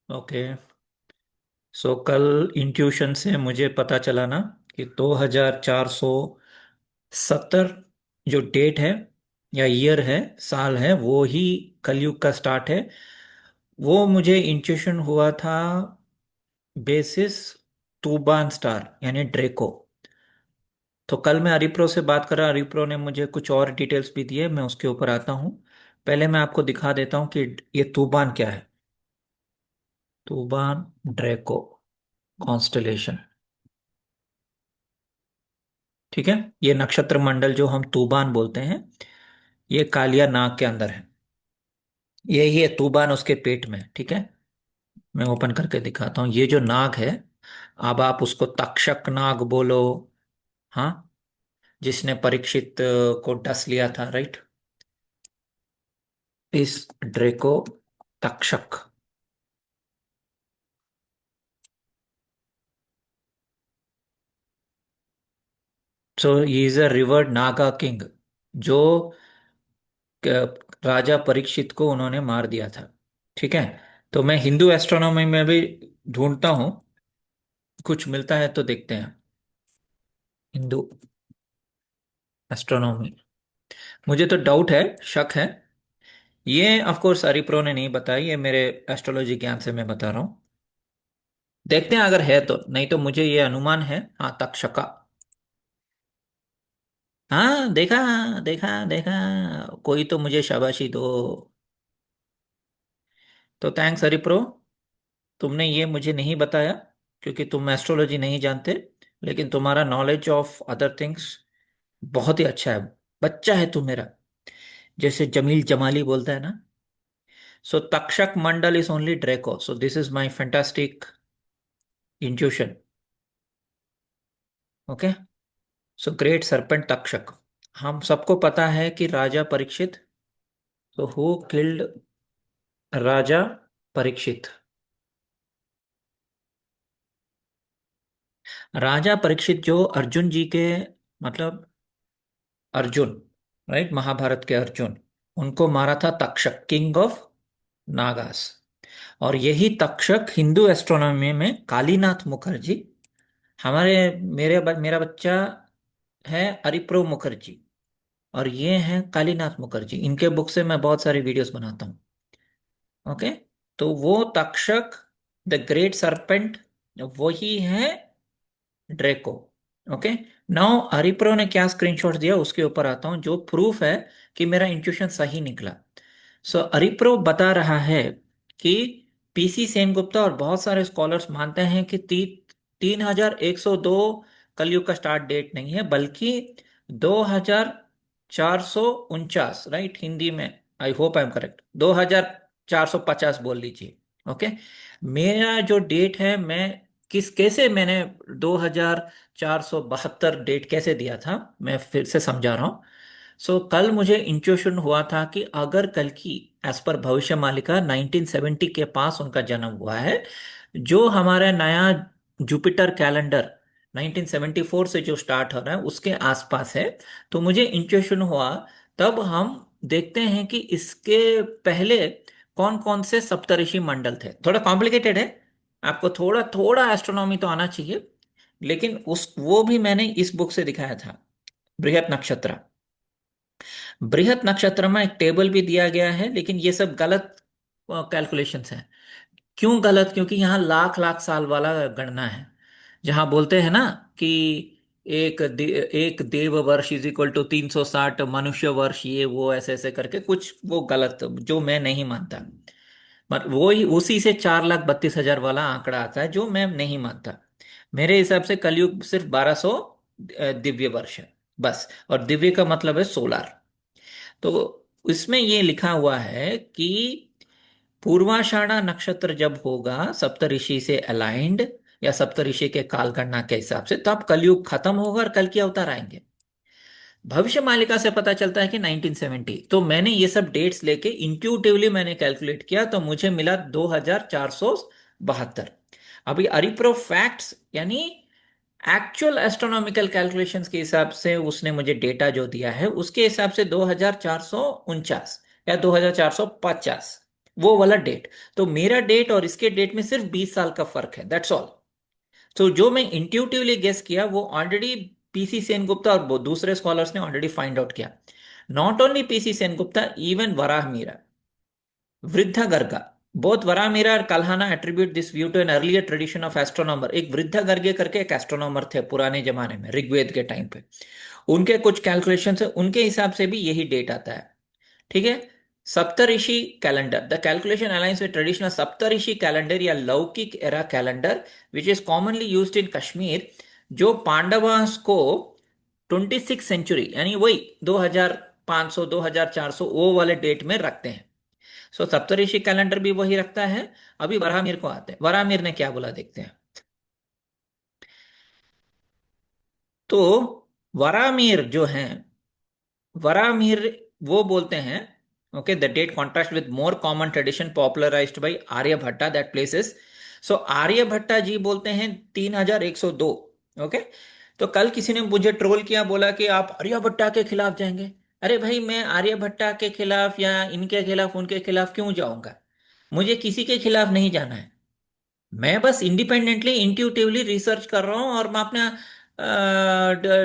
Okay. सो कल intuition से मुझे पता चला ना कि 2470 जो डेट है या ईयर है, साल है, वो ही कलयुग का स्टार्ट है। वो मुझे इंट्यूशन हुआ था बेसिस तूबान स्टार यानी ड्रेको। तो कल मैं अरिप्रो से बात कर रहा, अरिप्रो ने मुझे कुछ और डिटेल्स भी दिए, मैं उसके ऊपर आता हूँ। पहले मैं आपको दिखा देता हूँ कि ये तूबान क्या है। तूबान ड्रेको कॉन्स्टलेशन। ठीक है। ये नक्षत्र मंडल जो हम तूबान बोलते हैं, ये कालिया नाग के अंदर है। यही है तूबान, उसके पेट में। ठीक है। मैं ओपन करके दिखाता हूँ। ये जो नाग है, अब आप उसको तक्षक नाग बोलो। हाँ। जिसने परीक्षित को डस लिया था, राइट। इस ड्रेको तक्षक। सो he is a revered Naga king, जो राजा परीक्षित को उन्होंने मार दिया था। ठीक है। तो मैं हिंदू एस्ट्रोनॉमी में भी ढूंढता हूँ, कुछ मिलता है तो देखते हैं। हिंदू एस्ट्रोनॉमी। मुझे तो डाउट है, शक है। ये ऑफ कोर्स अरिप्रो ने नहीं बताई, ये मेरे एस्ट्रोलॉजी ज्ञान से मैं बता रहा हूँ। देखते हैं अगर है तो, नहीं तो मुझे ये अनुमान है। हाँ, तक्षका। हाँ, देखा देखा देखा। कोई तो मुझे शाबाशी दो। तो थैंक्स हरिप्रो, तुमने ये मुझे नहीं बताया क्योंकि तुम एस्ट्रोलॉजी नहीं जानते। लेकिन तुम्हारा नॉलेज ऑफ अदर थिंग्स बहुत ही अच्छा है। बच्चा है तू मेरा, जैसे जमील जमाली बोलता है ना। सो तक्षक मंडल is only Draco, so this is my fantastic intuition. Okay. So great serpent Takshak. हम सबको पता है कि राजा परीक्षित। तो हु किल्ड राजा परीक्षित? राजा परीक्षित जो अर्जुन जी के, मतलब अर्जुन, राइट, महाभारत के अर्जुन, उनको मारा था तक्षक, किंग ऑफ नागास। और यही तक्षक हिंदू एस्ट्रोनॉमी में कालीनाथ मुखर्जी, हमारे मेरा बच्चा है अरिप्रो मुखर्जी, और ये हैं कालीनाथ मुखर्जी। इनके बुक से मैं बहुत सारी वीडियोस बनाता हूँ। ओके। तो वो तक्षक, द ग्रेट सरपेंट, वही है ड्रेको। ओके। नाउ हरिप्रो ने क्या स्क्रीनशॉट दिया उसके ऊपर आता हूं, जो प्रूफ है कि मेरा इंट्यूशन सही निकला। सो हरिप्रो बता रहा है कि पीसी सेनगुप्ता और बहुत सारे स्कॉलर्स मानते हैं कि 3102 कलयुग का स्टार्ट डेट नहीं है, बल्कि 2449, राइट, हिंदी में। I hope I am correct, 2450 बोल लीजिए। ओके। मेरा जो डेट है, मैं किस कैसे मैंने 2472 डेट कैसे दिया था, मैं फिर से समझा रहा हूँ। सो कल मुझे इंट्यूशन हुआ था कि अगर कल की, एज पर भविष्यमालिका, 1970 के पास उनका जन्म हुआ है, जो हमारा नया जुपिटर कैलेंडर 1974 से जो स्टार्ट हो रहा है उसके आसपास है। तो मुझे इंट्यूशन हुआ, तब हम देखते हैं कि इसके पहले कौन कौन से सप्तऋषि मंडल थे। थोड़ा कॉम्प्लिकेटेड है, आपको थोड़ा थोड़ा एस्ट्रोनॉमी तो आना चाहिए। लेकिन उस वो भी मैंने इस बुक से दिखाया था, बृहत नक्षत्र। बृहत नक्षत्र में एक टेबल भी दिया गया है, लेकिन ये सब गलत कैलकुलेशंस हैं। क्यों गलत? क्योंकि यहाँ लाख लाख साल वाला गणना है। जहाँ बोलते हैं ना कि एक देव वर्ष इज इक्वल टू 360 मनुष्य वर्ष, ये वो ऐसे ऐसे करके कुछ, वो गलत, जो मैं नहीं मानता। मत वो ही उसी से 4,32,000 वाला आंकड़ा आता है, जो मैं नहीं मानता। मेरे हिसाब से कलयुग सिर्फ 1200 दिव्य वर्ष है, बस। और दिव्य का मतलब है सोलार। तो इसमें ये लिखा हुआ है कि पूर्वाषाढ़ा नक्षत्र जब होगा सप्तऋषि से अलाइंड, या सप्तऋषि के कालगणना के हिसाब से, तब कलयुग खत्म होगा और कल के अवतार आएंगे। भविष्य मालिका से पता चलता है कि 1970। तो मैंने ये सब डेट्स लेके इंट्यूटिवली मैंने कैलकुलेट किया, तो मुझे मिला 2472। अभी अरिप्रो फैक्ट्स यानी एक्चुअल एस्ट्रोनॉमिकल कैलकुलेशंस के हिसाब से उसने मुझे डेटा जो दिया है, उसके हिसाब से 2449 या 2450। वो वाला डेट। तो मेरा डेट और इसके डेट में सिर्फ 20 साल का फर्क है, दैट्स ऑल। तो जो मैं इंट्यूटिवली गेस किया वो ऑलरेडी पीसी सेनगुप्ता और दूसरे स्कॉलर्स ने ऑलरेडी फाइंड आउट किया। Not only PC Sengupta, even Varaha Mihira, Vriddha Garga, both Varahamihira और Kalhana attribute this view to an earlier tradition of astronomer. एक वृद्धा गर्गे करके एक एस्ट्रोनॉमर थे पुराने जमाने में, ऋग्वेद के टाइम पे। उनके कुछ कैलकुलेशन है, उनके हिसाब से भी यही डेट आता है। ठीक है। Saptarishi calendar, the calculation aligns with traditional Saptarishi calendar या Laukika era calendar which is commonly used in Kashmir, जो पांडवास को 26th सेंचुरी यानी वही 2500 2400 वो वाले डेट में रखते हैं। सो सप्तऋषि कैलेंडर भी वही रखता है। अभी वराहमिर को आते हैं, वराहमिर ने क्या बोला देखते हैं। तो वराहमिर जो है, वराहमिर वो बोलते हैं, okay, the date contrast with more common tradition popularized by Aryabhata that places. So Aryabhata ji बोलते हैं 3102। ओके। तो कल किसी ने मुझे ट्रोल किया, बोला कि आप आर्यभट्टा के खिलाफ जाएंगे। अरे भाई, मैं आर्यभट्टा के खिलाफ या इनके खिलाफ उनके खिलाफ क्यों जाऊंगा? मुझे किसी के खिलाफ नहीं जाना है। मैं बस इंडिपेंडेंटली इंट्यूटिवली रिसर्च कर रहा हूँ और मैं अपना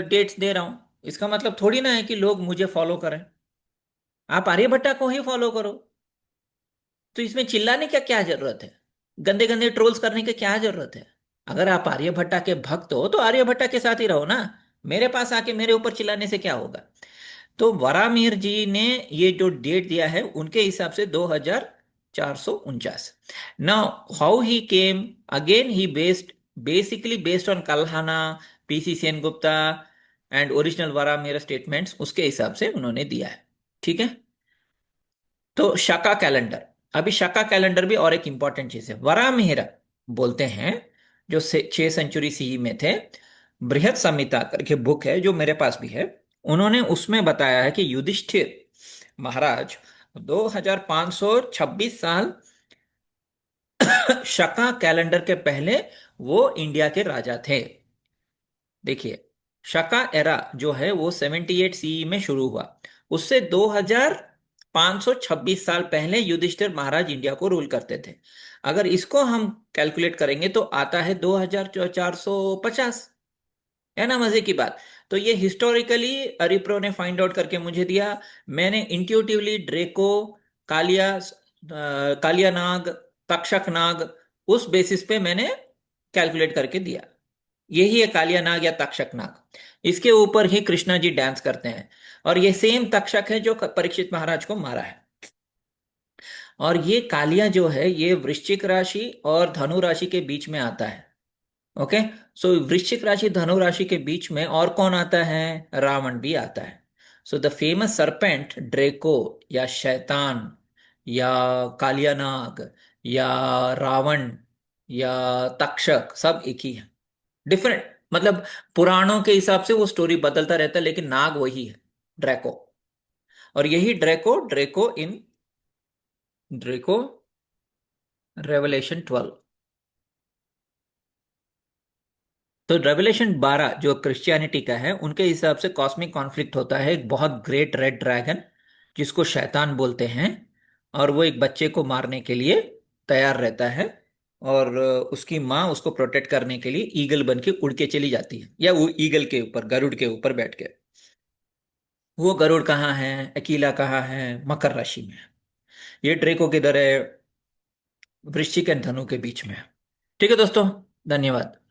डेट्स दे रहा हूँ। इसका मतलब थोड़ी ना है कि लोग मुझे फॉलो करें। आप आर्यभट्टा को ही फॉलो करो। तो इसमें चिल्लाने का क्या जरूरत है? गंदे गंदे ट्रोल्स करने की क्या जरूरत है? अगर आप आर्यभट्टा के भक्त हो तो आर्यभट्टा के साथ ही रहो ना। मेरे पास आके मेरे ऊपर चिल्लाने से क्या होगा? तो वरामीर जी ने ये जो डेट दिया है उनके हिसाब से 2449। Now how he came, again he based, basically based on Kalhana, P C Sengupta and original Varahamihira statements, उसके हिसाब से उन्होंने दिया है। ठीक है। तो शका कैलेंडर, अभी शका कैलेंडर भी और एक इंपॉर्टेंट चीज है। वरामिहिर बोलते हैं, जो 6 सेंचुरी सीई में थे, बृहत संहिता करके बुक है जो मेरे पास भी है। उन्होंने उसमें बताया है कि युधिष्ठिर महाराज 2526 साल शका कैलेंडर के पहले वो इंडिया के राजा थे। देखिए, शका एरा जो है वो 78 सीई में शुरू हुआ। उससे 2526 साल पहले युधिष्ठिर महाराज इंडिया को रूल करते थे। अगर इसको हम कैलकुलेट करेंगे तो आता है 2450। है ना मजे की बात? तो ये हिस्टोरिकली अरिप्रो ने फाइंड आउट करके मुझे दिया। मैंने इंट्यूटिवली ड्रेको, कालिया नाग, तक्षक नाग, उस बेसिस पे मैंने कैलकुलेट करके दिया। यही है कालिया नाग या तक्षक नाग। इसके ऊपर ही कृष्णा जी डांस करते हैं। और ये सेम तक्षक है जो परीक्षित महाराज को मारा है। और ये कालिया जो है ये वृश्चिक राशि और धनु राशि के बीच में आता है। ओके। सो वृश्चिक राशि धनु राशि के बीच में और कौन आता है? रावण भी आता है। सो द फेमस सरपेंट ड्रेको या शैतान या कालिया नाग या रावण या तक्षक सब एक ही है। डिफरेंट मतलब पुराणों के हिसाब से वो स्टोरी बदलता रहता है, लेकिन नाग वही है, ड्रैको। और यही ड्रैको, ड्रैको इन ड्रैको रेवलेशन 12। तो रेवलेशन 12 जो क्रिश्चियनिटी का है उनके हिसाब से कॉस्मिक कॉन्फ्लिक्ट होता है, एक बहुत ग्रेट रेड ड्रैगन जिसको शैतान बोलते हैं। और वो एक बच्चे को मारने के लिए तैयार रहता है। और उसकी माँ उसको प्रोटेक्ट करने के लिए ईगल बन के उड़ के चली जाती है, या वो ईगल के ऊपर, गरुड़ के ऊपर बैठ के। वो गरुड़ कहाँ है, अकीला कहाँ है? मकर राशि में है। ये ड्रेको किधर है? वृश्चिक एंड धनु के बीच में है। ठीक है दोस्तों, धन्यवाद।